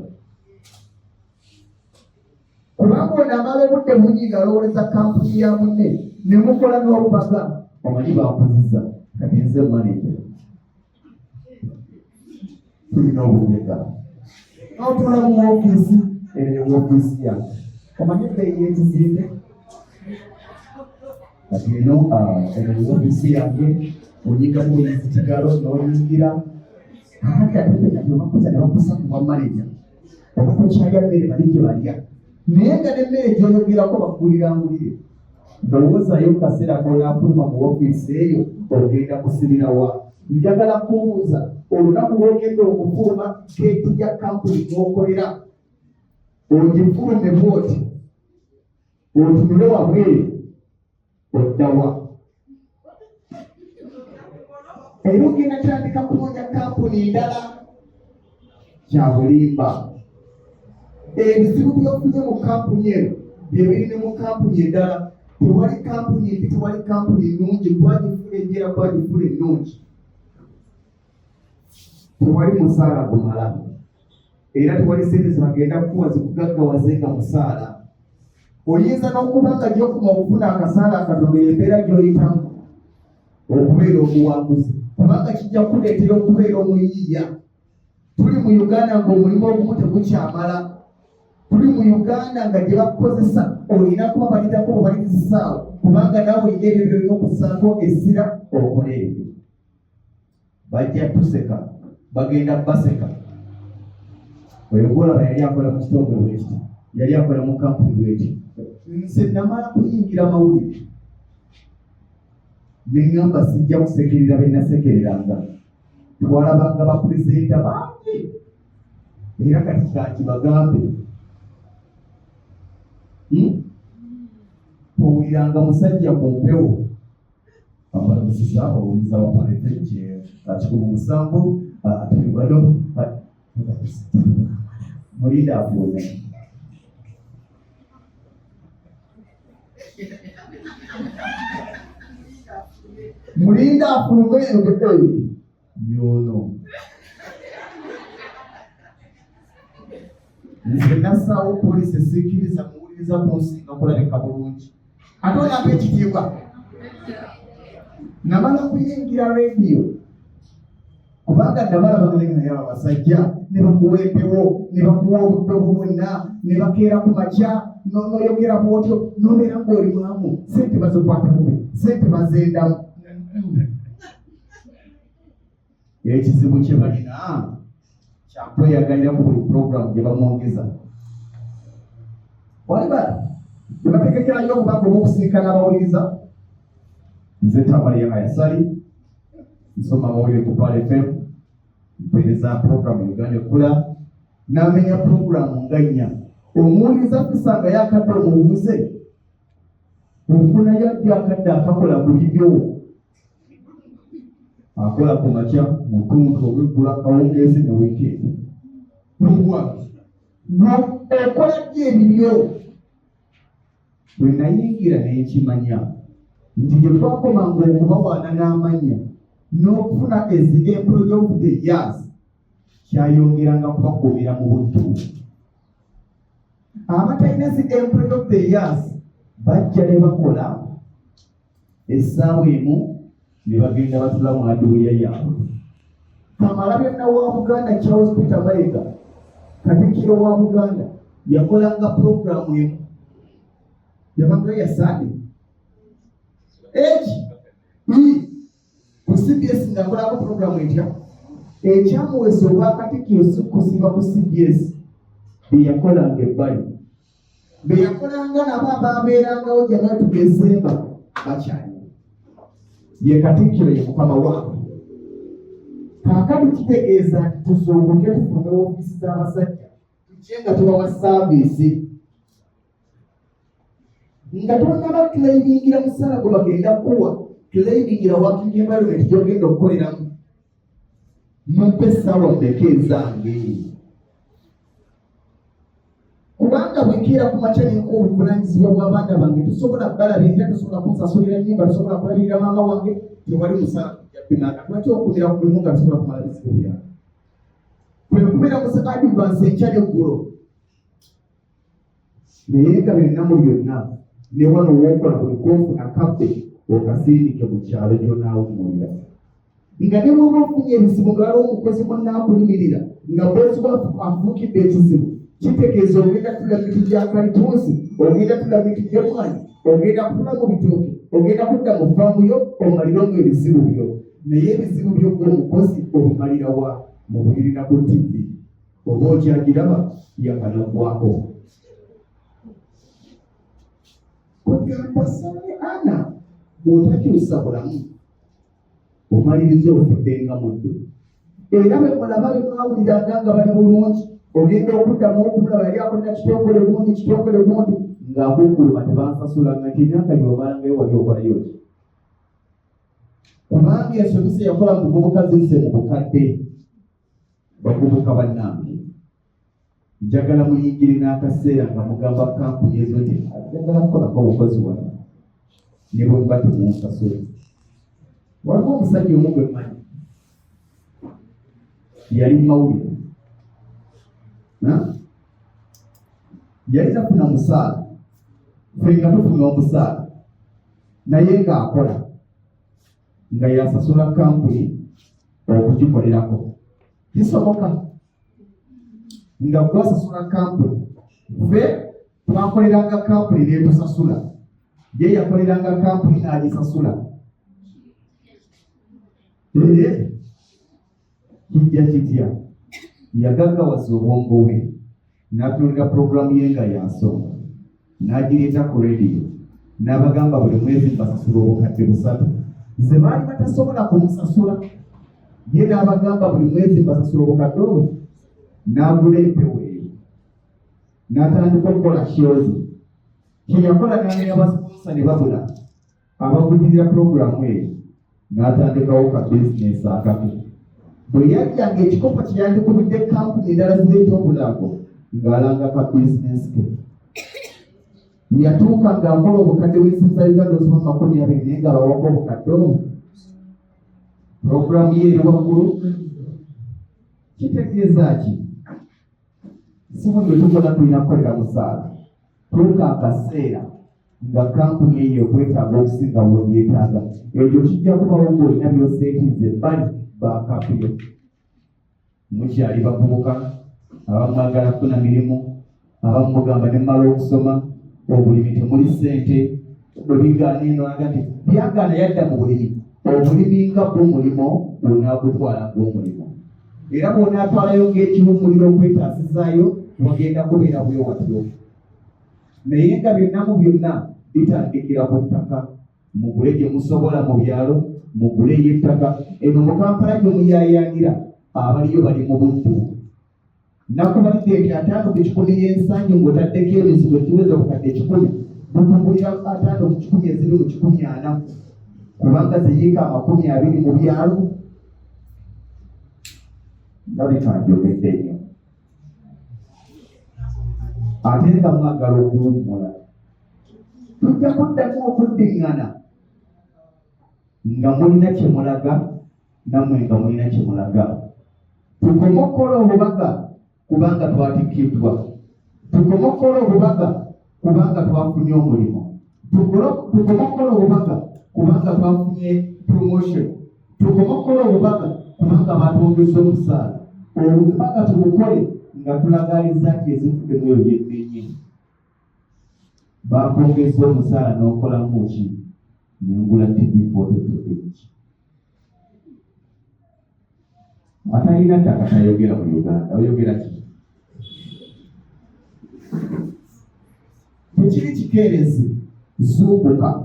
S4: kubanga ono amala obudde bungi nga alowooleza kampuni ya munne ne mukola n'obubaga omanyi bampuzizza kati nze maneja tulina obugega n'otula mu ofiisi eyo ofiisi yange omanyi ebbeeyi y'ekizimbe kati eno eyo ofiisi yange onyigamu ekitigalo n'oyingira ate ate kati obakuza ne bakusa ku bwa maneja oba tokyalya mmere bali gye balya naye nga n'emmere gy'oyogerako bakulirangulire ndowoozayo mu kaseera k'onaafuluma mu ofiisi eyo ogenda kusibira wa. Njagala kubuuza olunaku lw'ogenda okufuluma geeti ya kampuni n'okolera ogifulume bwoti otunule wabweru oddawa. Era ogenda tandika kunoonya kampuni ndala kya bulimba. Ebizibu by'ofunye mu kampuni eno bye biri ne mu kampuni endala. Tewali kampuni embi, tewali kampuni ennungi, twagifula enjera twagifula ennungi. Tewali musaala gumala. Era tewali ssente zibagenda kukuwa zikugaggawaze nga musaala. Oyinza n'okuba nga gy'okuma okufuna akasaala akatono embeera gy'oyitamu okubeera omuwanguzi kubanga kijja kukuleetera okubeera omuyiiya. Tuli mu Uganda ng'omulimu ogumu tegukyamala. Tuli mu Uganda nga gye bakukozesa olina kuba balidako obalirisisawo kubanga naawe olina ebyo byolina okussaako essira okola ebyo. Bajja tuseka bagenda baseka. Oyo gwolaba yali akola mu kitongole bwekiti, yali akola mu kampuni bweti. Nze namala kuyingira mawulire ne ŋŋamba sijja kusekerera be nasekereranga. Twalabanga bapulezidenta bangi era kati kakibagambe owuliranga musajja ku mpewo abalamusiza owuliza wapalefekye ati 7 atulibwano mulinda afuume mulinda afuume yono nze nassaawo poliisi esiikiriza muwuliriza kunsinga kulabika bulungi ate oyamba ekitiibwa. Namala kuyingira rediyo kubanga namala bamulenga naye abasajja ne bakuwa empewo ne bakuwa obudde bwonna ne bakeera ku makya n'oyogera bwotyo n'obeera ng'oli mulamu ssente bazikwata bubi ssente bazendamu. Ekizibu kye balina kyakweyagalira ku buli puroguramu gye bamwongeza. Waliba gye bategekerayo obubaka obw'okusinkana abawuliriza. Nze Tamale Ayasali nsoma amawulire ku Pal FM mpeereza puroguramu Uganda Ekula n'amenya puroguramu nga 4. Omuwuliriza tusanga yakadde omuwuze ofuna yadde akadde akakola bulibyo akola ku makya mutuntu obweggula kawungeezi ne wiikendi lubwa okola ddi ebibyo bwe nayingira n'ekimanya nti gye twakomanga okubawaana n'amanya n'okufuna ezi employee of the years kyayongeranga kubakuumira mu buddu abatalina zi employee of the years bajja ne bakola essaawa emu ne bagenda batula mu aduuya yaabwe Kamalabyonna wa Buganda Charles Peter Mayiga Katikkiro wa Buganda yakolanga programu emu yabanga yasaani ku CBS ngakolako programu etya ekyamuwesa obwa Katikkiro si kusiba ku CBS beyakolanga ebbali beyakolanga nabo ababeerangawo gyanga tugesemba bakyali ye Katikkiro ye mukama waabwe kaakati kitegeeza nti tusooboke tufune ofiisi z'abasajja tujje nga tubawa saaviisi nga tonnaba claimingira musaala gwe bagenda kuwa claimingira working environment gy'ogenda okukoleramu mumpe essaawa mmeka ezange kubanga bwekeera ku makya nenko obuvunaanyizibwa bw'abaana bange tusobola balabirira tusobola kunsasulira nnyimba tusobola kulabirira maama wange tewali musaala kujjapinanga lwaki okumira ku mulimu nga tusobola kumala bizibu byange kwe kubeera musaka advance enkyali eggulo naye nga byonna mu byonna ne wano wookola buli koofuna kabbe okasiindike mu kyalo gy'onaawummulira nga ne bwoba ofunye ebizibu nga waliwo omukozi munnaakulimirira nga bwezi afuukidde ekizibu kitegeeza ogenda tula miti gya kalitunsi ogenda tula miti gy'omwanyi ogenda kutula mu bitooke ogenda kudda mu faamuyo omaliramu ebizibu byo naye ebizibu byo gw'omukozi obimalira wa mu bulirira ku TV oba okyagiraba yakanagwako kugamba Sane Ana bw'otakyusa bulamu omaliriza ofuddenga muddu era bwe mulaba bye mwawuliranga nga bali bulungi ogenda okuddamu okumulaba yali akolera kitongole gundi ng'abukuluma tebansasulanga nti emyaka gy'omalangayo wali okolayo ki kubanga ensobi ze yakola mu buvubuka zizze mu bukadde bavubuka bannange njagala muyingire n'akaseera nga mugamba kampuni ezo nti njagala kukolako obukozi wano ne bwe muba temunsasula waliwo omusajja omu gwe mmanyi yali mawulire yali tafuna musaala ffe nga tufuna omusaala naye ng'akola nga yasasula kampuni okugikolerako kisoboka nga gwasasula kampuni ffe twakoleranga kampuni netusasula ye yakoleranga kampuni n'agisasula kijja kitya yagaggawaza obwongo bwe n'atulira puroguramu ye nga yansonga n'agireeta ku rediyo n'abagamba buli mwezi mbasasula obukadde 3 ze baali batasobola kumusasula ye n'abagamba buli mwezi mbasasula obukadde obwo n'agula empewo eyo n'atandika okukola kyozi kyeyakola n'anenya abasiponsa ne babula abavugirira puroguramu eyo n'atandikawo ka bizinesi akake bwe yajjanga ekikopo kyeyandikubidde kampuni endala zireeta obulago ng'alanga ka bizinesi ke yatuuka ng'akola obukadde bw'ensi za Uganda osoma 20 naye nga bawako obukadde obwo puroguramu ye eri waggulu kitegeeza ki si buli lwe tukola tulina kukolera musaala tuuka akaseera nga kampuni eyo okwetaaga okusinga bw'ogyetaaga ekyo kijja kubawo ng'olina by'oseetinze ebbali bakapiyo mukyali bavubuka abamu mwagala kufuna mirimu abamu mugamba ne mmala okusoma obulimi temuli ssente bwe bigaana eno aga nti byagaana yadda mu bulimi obulimi nga bw'omulimo bw'onaagutwala ng'omulimo era bw'onaatwalayo ng'ekiwummuliro okwetaasizaayo wagenda kubeera bwe watyo naye nga byonna mu byonna bitandikira ku ttaka mugule gye musobola mu byalo muguleyo ettaka eno mu Kampala gye muyaayaanira abaliyo bali mu buddu nakubalidde nti 5 ku 10 y'ensangi ng'otaddeko ebizibu ekiweza obukadde 10 tukumbulira ataano ku 10 eziri mu 140 kubanga ziyiika 20 mu byalo ndabali twanjogedde nnyo ate nga mwagala okuwummula tujja kuddamu okuddiŋŋana nga mulina kye mulaga nammwe nga mulina kye mulaga tukome okukola obubaga kubanga twatikiddwa tukome okukola obubaga kubanga twafunye omulimu tukome okukola obubaga kubanga twafunye promotion tukome okukola obubaga kubanga batwongeza omusaala obubaga tubukole nga tulagaliza nti ezikuddemu eyo yennyini bakwongeza omusaala n'okolamu ki nengula TV 42 atalina ttaka tayogera mu Uganda oyogera ki tekiri kikeerezi zuukuka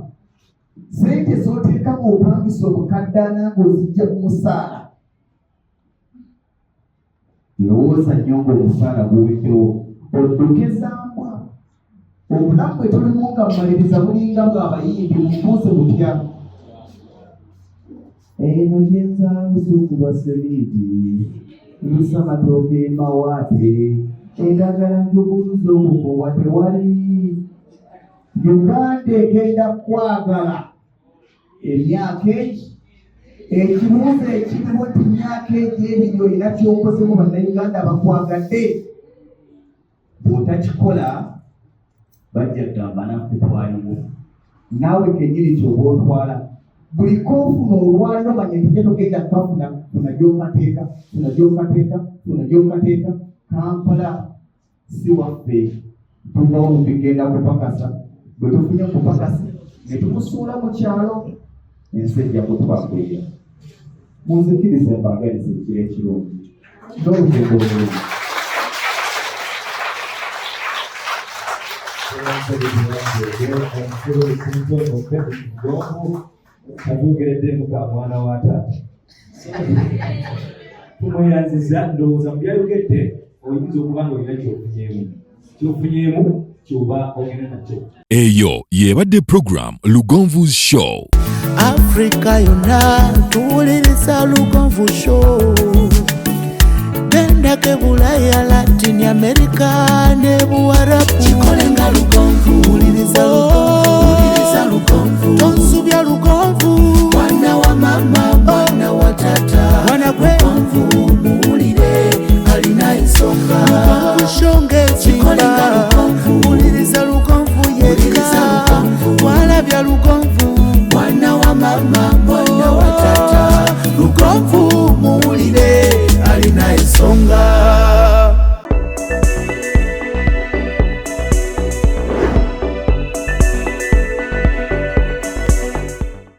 S4: sente z'oteeka mu bupangisa obukaddaana ng'ozijja ku musaala lowooza nnyo ng'omusaala guweddewo oddukizambwa obulamu bwe tulimu nga mumaliriza bulinga bw'abayimbi mubuuze butya eno gyenzaaluza okuba semiti lusamatooke mawaate endagala njuguluza okukobwa tewali Uganda egenda kwagala emyaka egi ekibuuzo ekiriwo nti myaka egi ebiri olina kyokozemu bannayuganda bakwagadde bw'otakikola bajja kugamba naffe twaliwo naawe kenyini kyoba otwala buli koofuna olwaliro manya tujja togenda twafuna tunagyokateeka Kampala si waffe tuvawo mubigenda kupakasa bwe tufunye kupakasa ne tumusuula mu kyalo ensi ejja kutwakwera munzikirize mbagaliza ekiro ekirungi n'olugendo olulungi
S3: atugeredde muka mwana wa taata tumweyanziza ndowooza mu byayogedde oyinza okuba nga olina kyofunyeemu kyoba ogenda nakyo.
S1: Eyo yebadde program Lugonvu's Show.
S2: Africa yonna tuwuliriza Lugonvu Show. Bendake Bulaya, Latin America ne Buwarabu chikolenga Lugonvu. Wuliriza Lugonvu. Tonsubya Lugonvu.